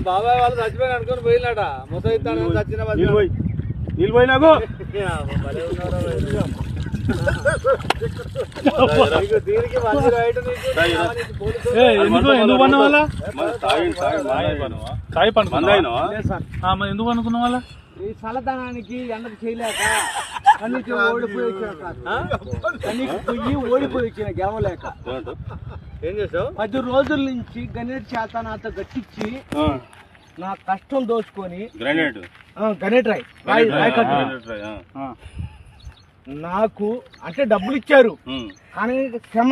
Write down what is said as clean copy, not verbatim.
బాబాయ్ వాళ్ళు చచ్చిపోయిన అనుకుని పోయినాట ముసైతాను చచ్చిన నీళ్ళు పోయి నాకు ఎందుకు పన్న వాళ్ళ కాయ పండు ఎందుకు అనుకున్న వాళ్ళ ఈ చల్లదనానికి ఎండకు చేయలేక కన్నీకి ఓడిపోయి వచ్చిన కన్నీకి పొయ్యి ఓడిపోయి వచ్చిన గెలవలేక ఏం చేసావు 10 రోజుల నుంచి గణేట్ చేత నాతో గట్టించి నా కష్టం దోచుకొని గణేట్ రాయ్ నాకు అంటే డబ్బులు ఇచ్చారు కానీ క్షమ